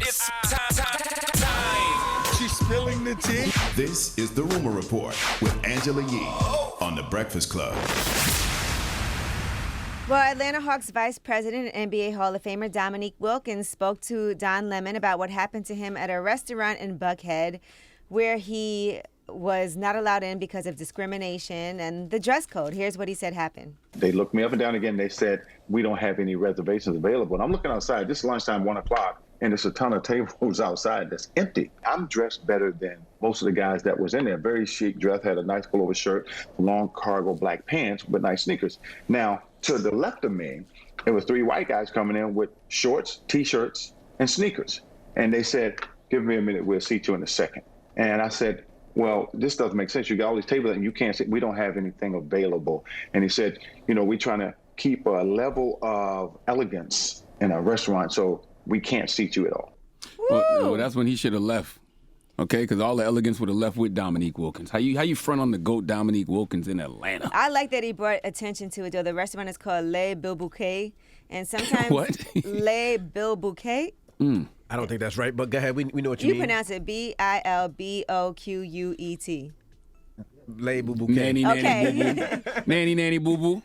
It's time. She's spilling the tea. This is The Rumor Report with Angela Yee on The Breakfast Club. Well, Atlanta Hawks Vice President and NBA Hall of Famer Dominque Wilkins spoke to Don Lemon about what happened to him at a restaurant in Buckhead where he was not allowed in because of discrimination and the dress code. Here's what he said happened. They looked me up and down again. They said, we don't have any reservations available. And I'm looking outside. This is lunchtime, 1 o'clock, and there's a ton of tables outside that's empty. I'm dressed better than most of the guys that was in there. Very chic dress, had a nice pullover shirt, long cargo black pants with nice sneakers. Now, to the left of me, there was 3 white guys coming in with shorts, T-shirts, and sneakers. And they said, give me a minute, we'll seat you in a second. And I said, well, this doesn't make sense. You got all these tables and you can't sit. We don't have anything available. And he said, you know, we're trying to keep a level of elegance in our restaurant, so we can't seat you at all. Well, that's when he should have left. Okay, because all the elegance would have left with Dominque Wilkins. How you front on the GOAT Dominque Wilkins in Atlanta? I like that he brought attention to it, though. The restaurant is called Le Bilbouquet, and sometimes What? Le Bilbouquet. I don't think that's right, but go ahead. We know what you mean. You pronounce it Bilboquet. Lay boo boo. Nanny, Okay. nanny, boo boo. Nanny, nanny, boo boo.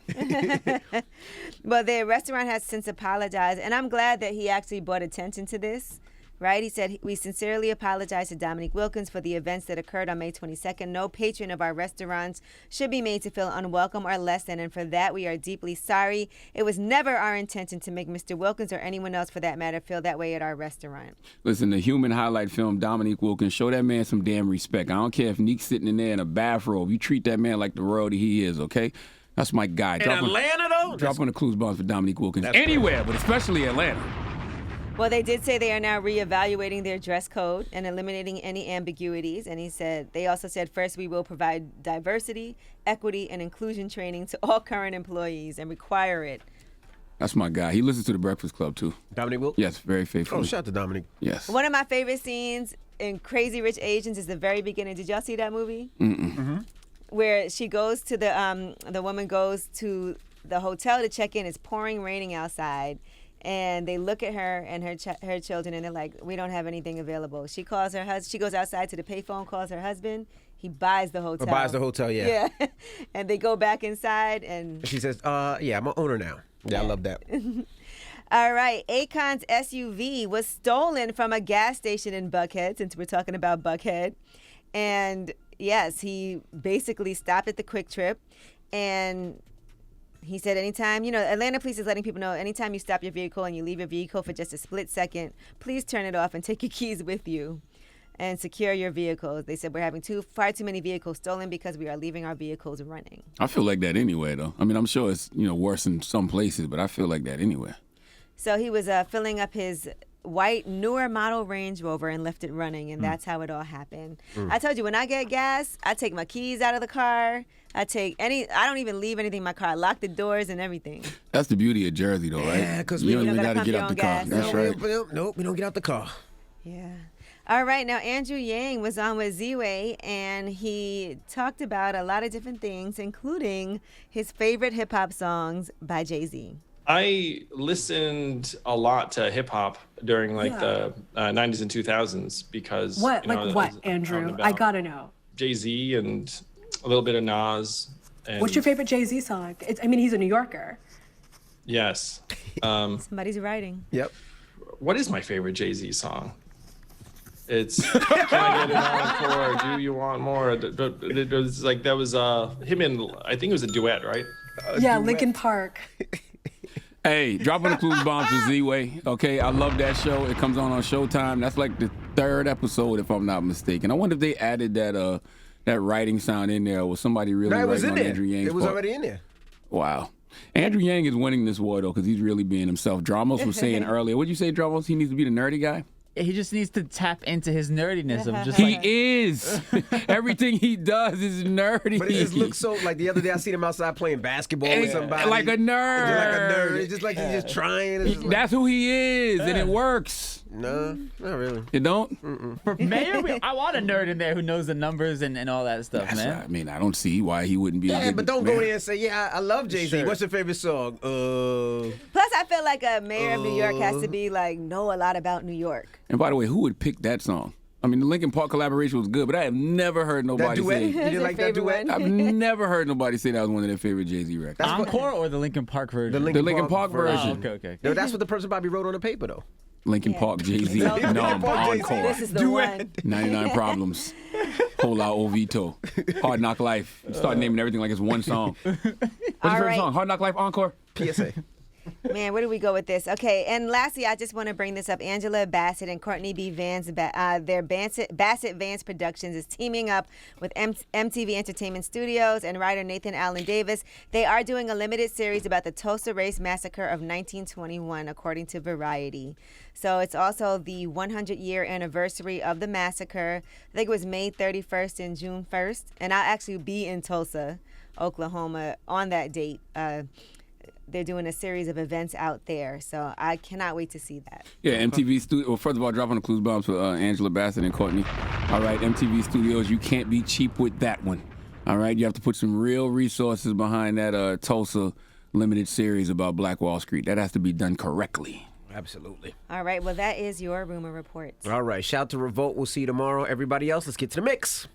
Well, the restaurant has since apologized, and I'm glad that he actually brought attention to this. Right? He said, we sincerely apologize to Dominque Wilkins for the events that occurred on May 22nd. No patron of our restaurants should be made to feel unwelcome or less than, and for that we are deeply sorry. It was never our intention to make Mr. Wilkins or anyone else for that matter feel that way at our restaurant. Listen, the human highlight film, Dominque Wilkins, show that man some damn respect. I don't care if Neek's sitting in there in a bathrobe. You treat that man like the royalty he is, okay? That's my guy. In Atlanta, though? Drop on the clues bombs for Dominque Wilkins. Anywhere, but especially Atlanta. Well, they did say they are now reevaluating their dress code and eliminating any ambiguities. And they also said, first, we will provide diversity, equity, and inclusion training to all current employees and require it. That's my guy. He listens to the Breakfast Club, too. Dominque Wilkins? Yes, very faithful. Oh, shout out to Dominque. Yes. One of my favorite scenes in Crazy Rich Asians is the very beginning. Did y'all see that movie? Mm-mm. Where she goes to the woman goes to the hotel to check in. It's pouring, raining outside. And they look at her and her children, and they're like, "We don't have anything available." She calls her husband. She goes outside to the payphone, calls her husband. He buys the hotel. Yeah. Yeah. And they go back inside, and She says, yeah, I'm an owner now. Yeah, I love that. all right. Akon's SUV was stolen from a gas station in Buckhead, since we're talking about Buckhead. And yes, he basically stopped at the Quick Trip, and he said anytime, Atlanta police is letting people know anytime you stop your vehicle and you leave your vehicle for just a split second, please turn it off and take your keys with you and secure your vehicles. They said we're having far too many vehicles stolen because we are leaving our vehicles running. I feel like that anyway, though. I mean, I'm sure it's, worse in some places, but I feel like that anywhere. So he was filling up his white, newer model Range Rover and left it running, and that's how it all happened. I told you, when I get gas, I take my keys out of the car. I don't even leave anything in my car. I lock the doors and everything. That's the beauty of Jersey, though, right? Yeah, because you don't even gotta got to pump get your out own the car. gas. That's right. Nope, we don't get out the car. Yeah. All right, now Andrew Yang was on with ZWay, and he talked about a lot of different things, including his favorite hip-hop songs by Jay-Z. I listened a lot to hip hop during the 90s and 2000s because what Andrew? I gotta know. Jay-Z and a little bit of Nas. And What's your favorite Jay-Z song? He's a New Yorker. Yes. Somebody's writing. Yep. What is my favorite Jay-Z song? It's Can I Get It On For? Do You Want More? It was like that was him and I think it was a duet, right? Linkin Park. Hey, drop on the clues bombs for ZWay. Okay, I love that show. It comes on Showtime. That's like the 3rd episode, if I'm not mistaken. I wonder if they added that writing sound in there, or was somebody really writing on Andrew Yang's It was part? already in there. Wow. Andrew Yang is winning this war, though, because he's really being himself. Dramos was saying earlier, what'd you say, Dramos? He needs to be the nerdy guy? He just needs to tap into his nerdiness of just He is. Everything he does is nerdy. But it just looks so, like the other day I seen him outside playing basketball with somebody. Like a nerd. It's just like he's just trying. That's who he is, and it works. No, not really. You don't? For mayor, I want a nerd in there who knows the numbers and all that stuff, That's man. right. I mean, I don't see why he wouldn't be. Yeah, a good but don't go mayor. there and say, yeah, I love Jay-Z. Sure. What's your favorite song? Plus, I feel like a mayor of New York has to be like know a lot about New York. And by the way, who would pick that song? I mean, the Linkin Park collaboration was good, but I have never heard That nobody duet? say. You didn't like that favorite duet? one? I've never heard nobody say that was one of their favorite Jay-Z records. That's what- Encore or the Linkin Park version? The The Linkin Park version. Oh, okay. No, that's what the person probably wrote on the paper, though. Linkin Yeah. Park, Jay-Z, So- Numb, Park, Jay-Z. Encore, This is the Duet. one. 99 Problems, Whole Out Ovito, Hard Knock Life. Start naming everything like it's one song. What's your favorite right. song? Hard Knock Life, Encore? PSA. Man, where do we go with this? Okay, and lastly, I just want to bring this up. Angela Bassett and Courtney B. Vance, their Bassett Vance Productions is teaming up with MTV Entertainment Studios and writer Nathan Allen Davis. They are doing a limited series about the Tulsa Race Massacre of 1921, according to Variety. So it's also the 100-year anniversary of the massacre. I think it was May 31st and June 1st, and I'll actually be in Tulsa, Oklahoma, on that date. They're doing a series of events out there, so I cannot wait to see that. Yeah, MTV Studios. Well, first of all, dropping the clues bombs for Angela Bassett and Courtney. All right, MTV Studios, you can't be cheap with that one. All right, you have to put some real resources behind that Tulsa limited series about Black Wall Street. That has to be done correctly. Absolutely. All right, well, that is your rumor report. All right, shout to Revolt. We'll see you tomorrow. Everybody else, let's get to the mix.